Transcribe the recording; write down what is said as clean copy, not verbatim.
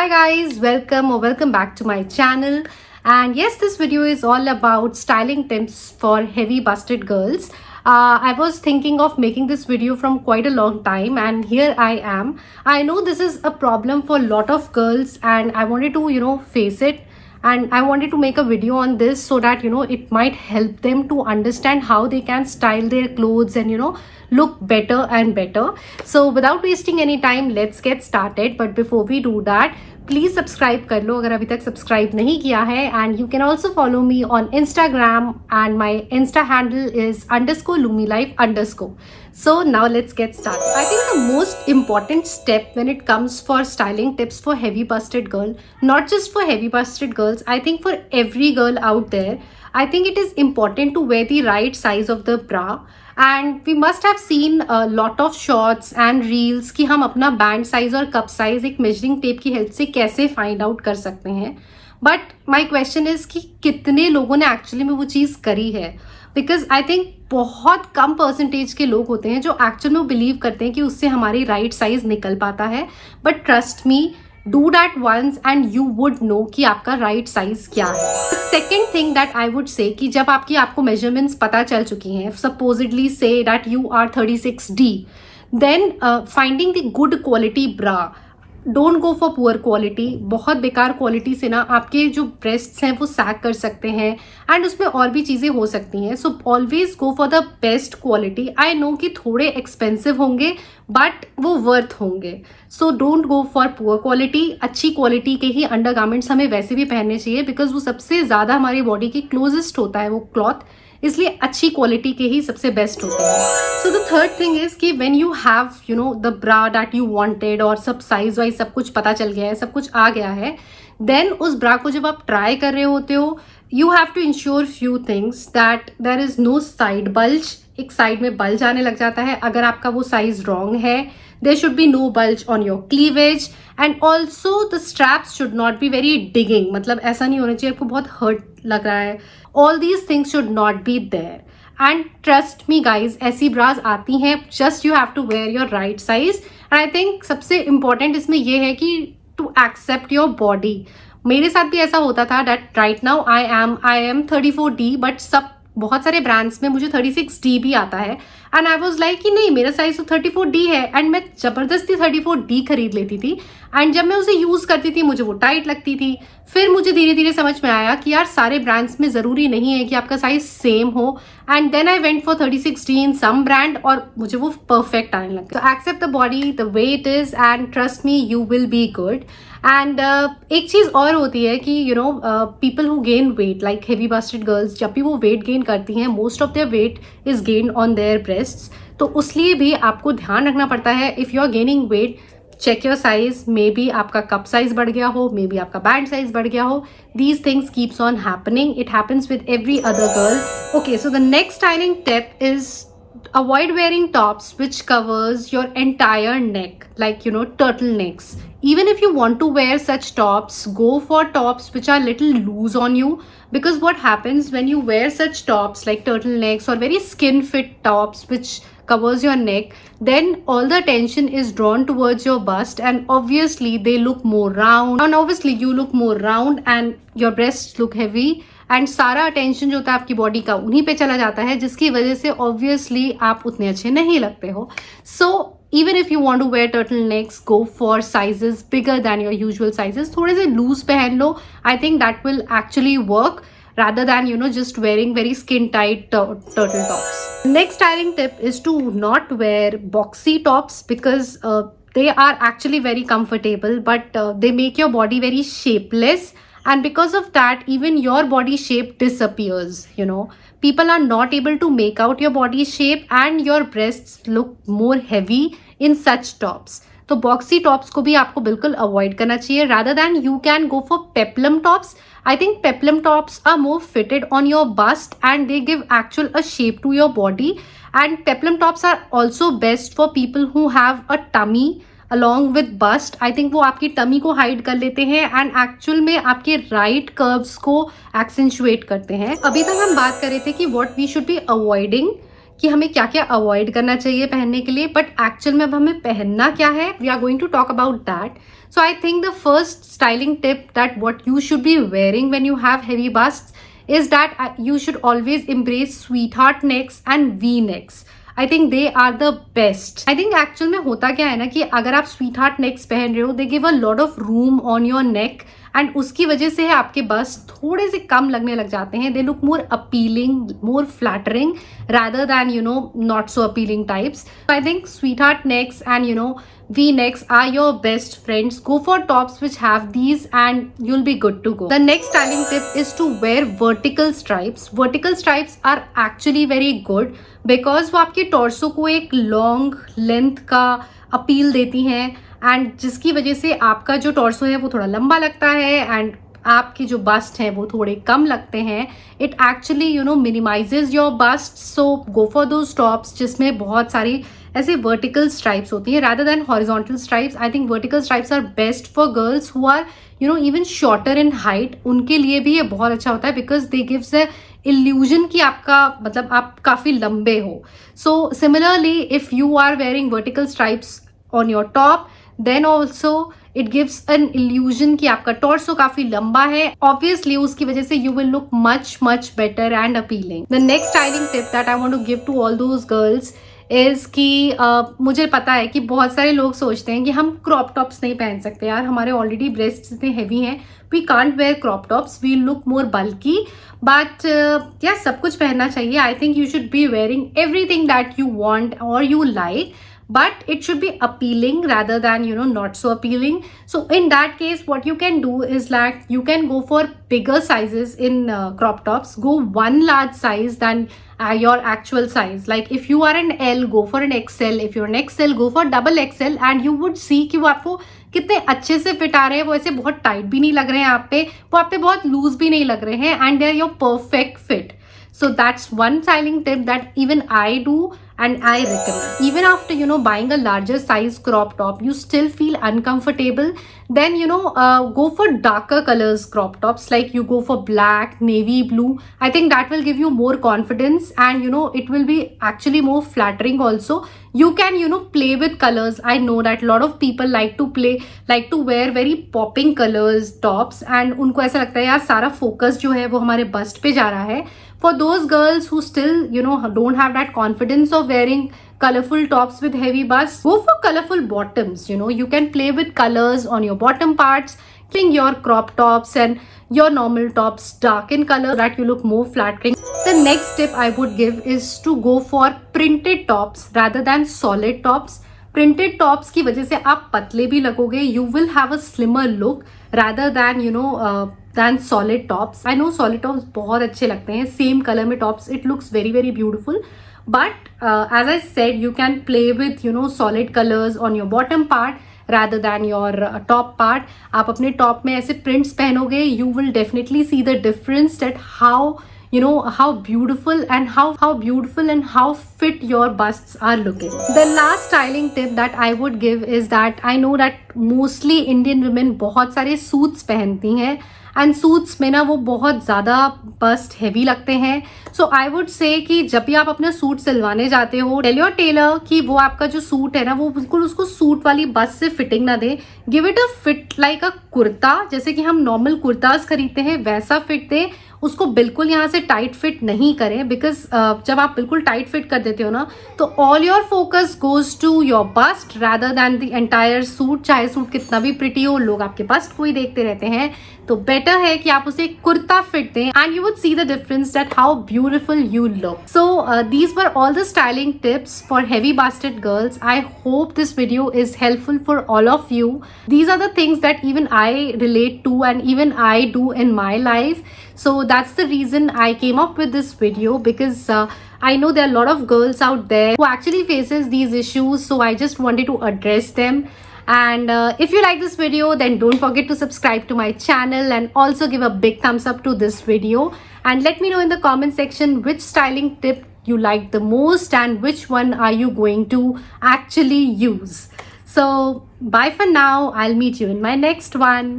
Hi guys, welcome back to my channel. And yes, this video is all about styling tips for heavy busted girls. I was thinking of making this video from quite a long time, and here I am. I know this is a problem for a lot of girls, and I wanted to face it, and I wanted to make a video on this so that it might help them to understand how they can style their clothes and look better and better. So without wasting any time, let's get started. But before we do that, please subscribe कर लो अगर अभी तक subscribe नहीं किया है. And you can also follow me on Instagram and my Insta handle is _lumilife_. So now let's get started. I think the most important step when it comes for styling tips for heavy busted girl, not just for heavy busted girls, I think for every girl out there, I think it is important to wear the right size of the bra. And we must have seen lot of shorts and reels कि हम अपना band size और cup size एक measuring tape की help से कैसे find out कर सकते हैं. बट माई क्वेश्चन इज कि कितने लोगों ने एक्चुअली में वो चीज़ करी है. बिकॉज आई थिंक बहुत कम परसेंटेज के लोग होते हैं जो एक्चुअल में बिलीव करते हैं कि उससे हमारी राइट साइज निकल पाता है. But trust me, do that once and you would know कि आपका राइट साइज क्या है. Second thing that I would say कि जब आपको मेजरमेंट्स पता चल चुकी हैं, supposedly say that you are 36D, then finding the good quality bra. Don't go for poor quality. बहुत बेकार क्वालिटी से ना आपके जो ब्रेस्ट्स हैं वो सैग कर सकते हैं एंड उसमें और भी चीज़ें हो सकती हैं. So always go for the best quality. I know कि थोड़े एक्सपेंसिव होंगे बट वो वर्थ होंगे. So don't go for poor quality. अच्छी क्वालिटी के ही अंडरगारमेंट्स हमें वैसे भी पहनने चाहिए बिकॉज वो सबसे ज़्यादा हमारी बॉडी के क्लोजेस्ट होता है वो क्लॉथ, इसलिए अच्छी क्वालिटी के ही सबसे बेस्ट होते हैं. So the third thing is कि when you have the bra that you wanted और सब साइज वाइज सब कुछ पता चल गया है, सब कुछ आ गया है, देन उस ब्रा को जब आप ट्राई कर रहे होते हो, you have to ensure few things that there is no side bulge. एक साइड में बल्ज आने लग जाता है अगर आपका वो साइज रॉन्ग है. There should be no bulge on your cleavage and also the straps should not be very digging. मतलब ऐसा नहीं होना चाहिए आपको बहुत हर्ट लग रहा है. All these things should not be there. And trust me guys, ऐसी ब्राज आती हैं, just you have to wear your right size. And I think सबसे इंपॉर्टेंट इसमें यह है कि टू एक्सेप्ट योर बॉडी. मेरे साथ भी ऐसा होता था that right now I am 34D, but बहुत सारे ब्रांड्स में मुझे 36D भी आता है. एंड आई वॉज लाइक कि नहीं, मेरा साइज तो 34D है. एंड मैं जबरदस्ती 34D खरीद लेती थी. एंड जब मैं उसे यूज़ करती थी मुझे वो टाइट लगती थी. फिर मुझे धीरे धीरे समझ में आया कि यार सारे ब्रांड्स में ज़रूरी नहीं है कि आपका साइज सेम हो. And then I went for 36D in some brand और मुझे वो परफेक्ट आने लगा. तो accept the body the way it is and trust me, you will be good. एंड एक चीज़ और होती है कि people who gain weight like heavy busted girls, जब भी वो वेट गेन करती हैं, most of their weight is gain on their breasts. तो उसलिए भी आपको ध्यान रखना पड़ता है. If you are gaining weight, check your size. Maybe आपका कप साइज बढ़ गया हो, मे बी आपका बैंड साइज बढ़ गया हो. These things keeps on happening. It happens with every other girl. Okay, so the next styling tip is avoid wearing tops which covers your entire neck, like turtlenecks. Even if you want to wear such tops, go for tops which are little loose on you, because what happens when you wear such tops like turtlenecks or very skin fit tops which covers your neck, then all the attention is drawn towards your bust and obviously they look more round, and obviously you look more round and your breasts look heavy. And सारा attention जो होता है आपकी body का उन्हीं पे चला जाता है, जिसकी वजह से ऑब्वियसली आप उतने अच्छे नहीं लगते हो. So even if you want to wear turtle necks, go for sizes bigger than your usual sizes. थोड़े से लूज पहन लो. I think that will actually work rather than just wearing very skin tight turtle tops. Next styling tip is to not wear boxy tops because they are actually very comfortable, but they make your body very shapeless. And because of that, even your body shape disappears. People are not able to make out your body shape and your breasts look more heavy in such tops. तो boxy tops को भी आपको बिल्कुल avoid करना चाहिए. Rather than you can go for peplum tops. I think peplum tops are more fitted on your bust and they give actual a shape to your body. And peplum tops are also best for people who have a tummy along with bust. आई थिंक वो आपकी tummy को hide कर लेते हैं and actual में आपके राइट कर्व्स को एक्सेंचुएट करते हैं. अभी तक हम बात कर रहे थे कि what we should be avoiding, कि हमें क्या क्या अवॉइड करना चाहिए पहनने के लिए, बट एक्चुअल में अब हमें पहनना क्या है, we are going to talk about that. So I think the first styling tip that what you should be wearing when you have heavy busts is that you should always embrace sweetheart necks and V necks. I think they are the best. I think actual में होता क्या है ना कि अगर आप sweetheart necks पहन रहे हो, they give a lot of room on your neck and उसकी वजह से है आपके बस्ट थोड़े से कम लगने लग जाते हैं. They look more appealing, more flattering rather than not so appealing types. So I think sweetheart necks and V necks are your best friends. Go for tops which have these and you'll be good to go. The next styling tip is to wear vertical stripes. Vertical stripes are actually very good because वो आपके torso को एक long length का appeal देती हैं and जिसकी वजह से आपका जो टॉर्सो है वो थोड़ा लंबा लगता है एंड आपके जो बस्ट हैं वो थोड़े कम लगते हैं. It actually minimizes your bust. So go for those tops जिसमें बहुत सारी ऐसे वर्टिकल स्ट्राइप्स होती हैं rather than horizontal stripes. I think vertical stripes are best for girls who are even shorter in height. उनके लिए भी ये बहुत अच्छा होता है because they gives the illusion कि आपका मतलब आप काफ़ी लंबे हो. So similarly if you are wearing vertical stripes on your top then also it gives an illusion कि आपका torso काफी लंबा है. Obviously उसकी वजह से you will look much better and appealing. The next styling tip that I want to give to all those girls is कि मुझे पता है कि बहुत सारे लोग सोचते हैं कि हम क्रॉप टॉप्स नहीं पहन सकते यार, हमारे ऑलरेडी ब्रेस्ट इतने हैवी हैं, we can't wear crop tops, we look more bulky. But या सब कुछ पहनना चाहिए. I think you should be wearing everything that you want और you like, but it should be appealing rather than not so appealing. So in that case what you can do is like you can go for bigger sizes in crop tops. Go one large size than your actual size. Like if you are an L, go for an XL. If you're an XL, go for double XL and you would see कि वो आपको कितने अच्छे से fit आ रहे हैं. वो ऐसे बहुत टाइट भी नहीं लग रहे हैं आप पे, वो आप पे बहुत लूज भी नहीं लग रहे हैं and they are your perfect fit. So that's one styling tip that even I do and I recommend. Even after buying a larger size crop top, you still feel uncomfortable, then go for darker colors crop tops. Like you go for black, navy blue. I think that will give you more confidence and it will be actually more flattering also. You can play with colors. I know that a lot of people like to wear very popping colors tops and उनको ऐसा लगता है यार सारा focus जो है वो हमारे bust पे जा रहा है. For those girls who still don't have that confidence of wearing colorful tops with heavy busts, go for colorful bottoms. You can play with colors on your bottom parts, keeping your crop tops and your normal tops dark in color that you look more flattering. The next tip I would give is to go for printed tops rather than solid tops. Printed tops की वजह से आप पतले भी लगोगे. You will have a slimmer look rather than than solid tops. I know solid tops बहुत अच्छे लगते हैं सेम कलर में tops. It looks very beautiful. But as I said, you can play with solid colors on your bottom part rather than your top part. आप अपने top में ऐसे prints पहनोगे, you will definitely see the difference that how beautiful and how fit your busts are looking. The last styling tip that I would give is that I know that mostly Indian women बहुत सारे suits पहनती हैं and suits में ना वो बहुत ज़्यादा bast heavy लगते हैं. सो आई वुड से कि जब भी आप अपना सूट सिलवाने जाते हो, टेल योर टेलर कि वो आपका जो सूट है ना वो बिल्कुल उसको सूट वाली बस्ट से फिटिंग ना दे. Give it a fit like a kurta, जैसे कि हम नॉर्मल कुर्ताज खरीदते हैं वैसा फिट दे. उसको बिल्कुल यहाँ से टाइट फिट नहीं करें बिकॉज जब आप बिल्कुल टाइट फिट कर देते हो ना तो all your focus goes to your bust rather than the entire suit. चाहे सूट कितना भी प्रिटी हो, लोग आपके बस्ट को ही देखते रहते हैं, तो बेटर है कि आप उसे कुर्ता फिट दें and you would see the difference that how beautiful you look. So these were all the styling tips for heavy bastard girls. I hope this video is helpful for all of you. These are the things that even I relate to and even I do in my life. So that's the reason I came up with this video because I know there are a lot of girls out there who actually faces these issues. So I just wanted to address them. And if you like this video, then don't forget to subscribe to my channel and also give a big thumbs up to this video. And let me know in the comment section which styling tip you like the most and which one are you going to actually use. So bye for now. I'll meet you in my next one.